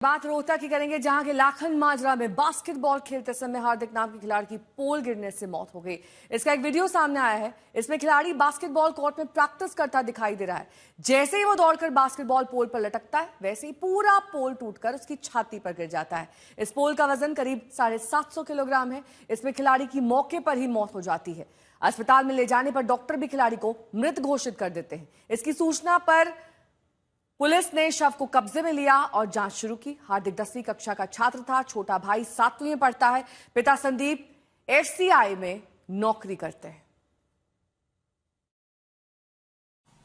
बात रोहतक की करेंगे, जहां के लाखन माजरा में बास्केटबॉल खेलते समय हार्दिक नाम के खिलाड़ी की पोल गिरने से मौत हो गई। इसका एक वीडियो सामने आया है। इसमें खिलाड़ी बास्केटबॉल कोर्ट में प्रैक्टिस करता दिखाई दे रहा है। जैसे ही वो दौड़कर बास्केटबॉल पोल पर लटकता है, वैसे ही पूरा पोल टूटकर उसकी छाती पर गिर जाता है। इस पोल का वजन करीब 750 किलोग्राम है। इसमें खिलाड़ी की मौके पर ही मौत हो जाती है। अस्पताल में ले जाने पर डॉक्टर भी खिलाड़ी को मृत घोषित कर देते हैं। इसकी सूचना पर पुलिस ने शव को कब्जे में लिया और जांच शुरू की। हार्दिक 10वीं कक्षा का छात्र था। छोटा भाई 7वीं में पढ़ता है। पिता संदीप एफसीआई में नौकरी करते हैं।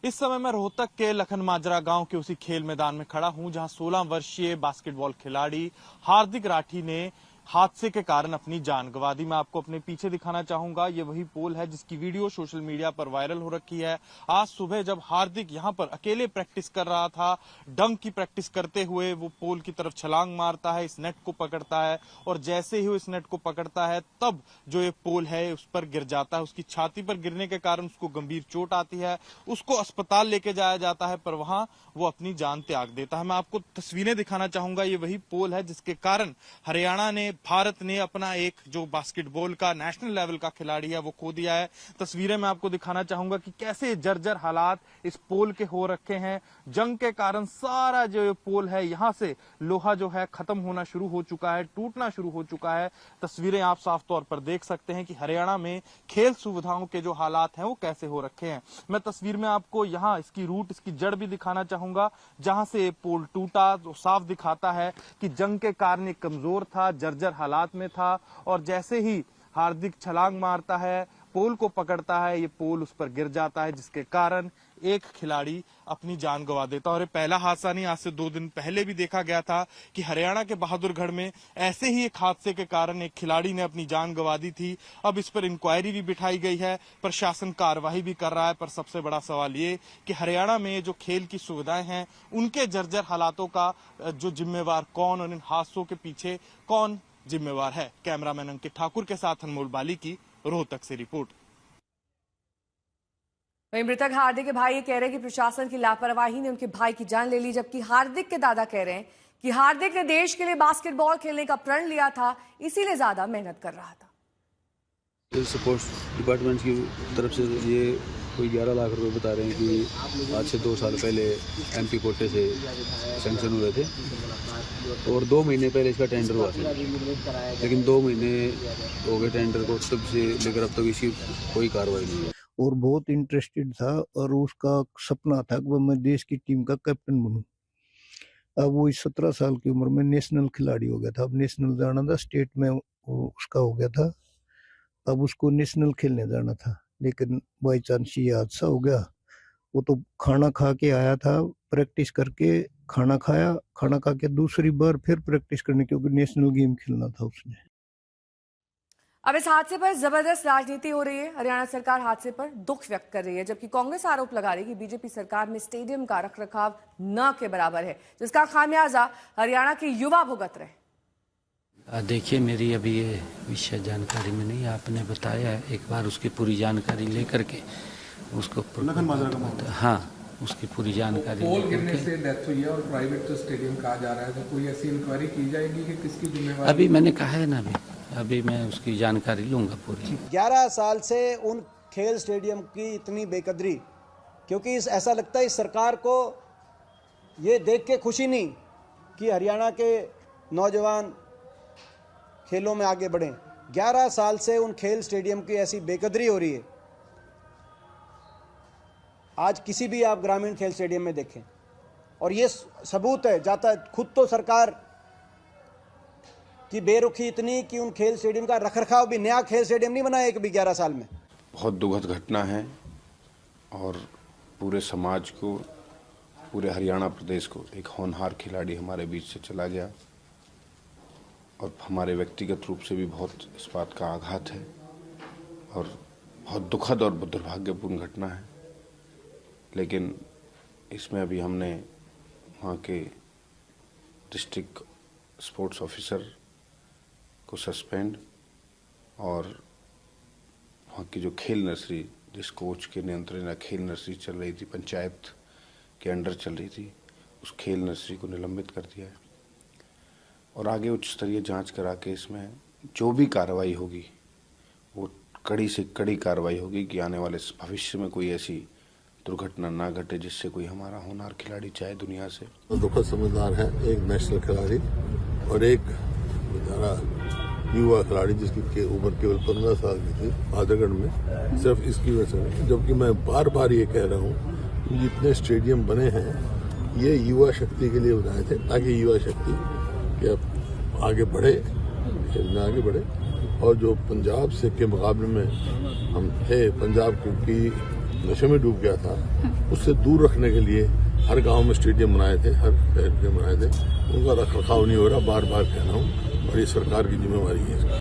इस समय मैं रोहतक के लखन माजरा गांव के उसी खेल मैदान में खड़ा हूं, जहां 16 वर्षीय बास्केटबॉल खिलाड़ी हार्दिक राठी ने हादसे के कारण अपनी जान गंवा दी। मैं आपको अपने पीछे दिखाना चाहूंगा, ये वही पोल है जिसकी वीडियो सोशल मीडिया पर वायरल हो रखी है। आज सुबह जब हार्दिक यहां पर अकेले प्रैक्टिस कर रहा था, डंक की प्रैक्टिस करते हुए वो पोल की तरफ छलांग मारता है, इस नेट को पकड़ता है और जैसे ही वो इस नेट को पकड़ता है तब जो ये पोल है उस पर गिर जाता है। उसकी छाती पर गिरने के कारण उसको गंभीर चोट आती है। उसको अस्पताल लेके जाया जाता है, पर वहां वो अपनी जान त्याग देता है। मैं आपको तस्वीरें दिखाना चाहूंगा, ये वही पोल है जिसके कारण हरियाणा ने, भारत ने अपना एक जो बास्केटबॉल का नेशनल लेवल का खिलाड़ी है वो खो दिया है। तस्वीरें मैं आपको दिखाना चाहूंगा कि कैसे जर्जर हालात इस पोल के हो रखे हैं। जंग के कारण सारा जो पोल है यहां से लोहा जो है खत्म होना शुरू हो चुका है, टूटना शुरू हो चुका है। तस्वीरें आप साफ तौर पर देख सकते हैं कि हरियाणा में खेल सुविधाओं के जो हालात हैं वो कैसे हो रखे हैं। मैं तस्वीर में आपको यहाँ इसकी रूट, इसकी जड़ भी दिखाना चाहूंगा, जहां से पोल टूटा तो साफ दिखाता है कि जंग के कारण एक कमजोर था, जर्जर हालात में था और जैसे ही हार्दिक छलांग मारता है, पोल को पकड़ता है, ये पोल उस पर गिर जाता है, जिसके कारण एक खिलाड़ी अपनी जान गंवा देता है। और ये पहला हादसा नहीं, आज से 2 दिन पहले भी देखा गया था कि हरियाणा के बहादुरगढ़ में ऐसे ही एक हादसे के कारण एक खिलाड़ी ने अपनी जान गंवा दी थी। अब इस पर इंक्वायरी भी बिठाई गई है, प्रशासन कार्रवाई भी कर रहा है। पर सबसे बड़ा सवाल ये कि हरियाणा में जो खेल की सुविधाएं हैं उनके जर्जर हालातों का जो जिम्मेवार कौन और इन हादसों के पीछे कौन जिम्मेवार है। कैमरामैन अंकित ठाकुर के साथ अनमोल बाली की रोहतक से रिपोर्ट। वहीं मृतक हार्दिक के भाई ये कह रहे हैं कि प्रशासन की लापरवाही ने उनके भाई की जान ले ली, जबकि हार्दिक के दादा कह रहे हैं कि हार्दिक ने देश के लिए बास्केटबॉल खेलने का प्रण लिया था, इसीलिए ज्यादा मेहनत कर रहा था। स्पोर्ट्स डिपार्टमेंट की तरफ से ये कोई 11 लाख रुपए बता रहे हैं कि आज से 2 साल पहले एमपी कोटे से सैंक्शन हुए थे और 2 महीने पहले इसका टेंडर हुआ था, लेकिन 2 महीने हो गए टेंडर को, तब से लेकर अब तक इसकी कोई कार्रवाई नहीं है। और बहुत इंटरेस्टेड था और उसका सपना था कि मैं देश की टीम का कैप्टन बनूं। अब वो इस 17 साल की उम्र में नेशनल खिलाड़ी हो गया था। अब नेशनल जाना था, स्टेट में उसका हो गया था, अब उसको नेशनल खेलने जाना था, लेकिन बाई चांस ये हादसा हो गया। वो तो खाना खा के आया था, प्रैक्टिस करके खाना खाया, खाना खा के दूसरी बार फिर प्रैक्टिस करने, क्योंकि नेशनल गेम खेलना था उसने। अब इस हादसे पर जबरदस्त राजनीति हो रही है। हरियाणा सरकार हादसे पर दुख व्यक्त कर रही है, जबकि कांग्रेस आरोप लगा रही है कि बीजेपी सरकार में स्टेडियम का रखरखाव न के बराबर है, जिसका खामियाजा हरियाणा के युवा भुगत रहे। देखिए, मेरी अभी ये विषय जानकारी में नहीं, आपने बताया है, एक बार उसकी पूरी जानकारी लेकर के उसको हाँ उसकी पूरी जानकारी। पोल गिरने से डेथ हुई है और प्राइवेट तो स्टेडियम कहा जा रहा है, तो कोई ऐसी इंक्वायरी की जाएगी कि किसकी जिम्मेवारी? अभी मैंने कहा है ना, अभी मैं उसकी जानकारी लूंगा पूरी। 11 साल से उन खेल स्टेडियम की इतनी बेकदरी, क्योंकि ऐसा लगता है इस सरकार को ये देख के खुशी नहीं कि हरियाणा के नौजवान खेलों में आगे बढ़ें। 11 साल से उन खेल स्टेडियम की ऐसी बेकदरी हो रही है। आज किसी भी आप ग्रामीण खेल स्टेडियम में देखें, और ये सबूत है, जाता है खुद तो सरकार की बेरुखी इतनी कि उन खेल स्टेडियम का रखरखाव भी, नया खेल स्टेडियम नहीं बनाया एक भी 11 साल में। बहुत दुखद घटना है और पूरे समाज को, पूरे हरियाणा प्रदेश को एक होनहार खिलाड़ी हमारे बीच से चला गया और हमारे व्यक्तिगत रूप से भी बहुत इस बात का आघात है और बहुत दुखद और दुर्भाग्यपूर्ण घटना है। लेकिन इसमें अभी हमने वहाँ के डिस्ट्रिक्ट स्पोर्ट्स ऑफिसर को सस्पेंड और वहाँ की जो खेल नर्सरी, जिस कोच के नियंत्रण में खेल नर्सरी चल रही थी, पंचायत के अंडर चल रही थी, उस खेल नर्सरी को निलंबित कर दिया है। और आगे उच्च स्तरीय जांच करा के इसमें जो भी कार्रवाई होगी वो कड़ी से कड़ी कार्रवाई होगी कि आने वाले भविष्य में कोई ऐसी दुर्घटना ना घटे जिससे कोई हमारा होनहार खिलाड़ी जाए दुनिया से। दुखद समाचार है, एक नेशनल खिलाड़ी और एक बेचारा युवा खिलाड़ी जिसकी उम्र केवल 15 साल की थी भादरगढ़ में, सिर्फ इसकी वजह से। जबकि मैं बार बार ये कह रहा हूँ कि जितने स्टेडियम बने हैं ये युवा शक्ति के लिए बनाए थे, ताकि युवा शक्ति के आगे बढ़े, खेल में आगे बढ़े। और जो पंजाब से के मुकाबले में हम थे, पंजाब क्योंकि नशे में डूब गया था, उससे दूर रखने के लिए हर गांव में स्टेडियम बनाए थे, हर शहर में बनाए थे। उनका रख रखाव नहीं हो रहा, बार बार कह रहा हूँ, और ये सरकार की जिम्मेवारी है।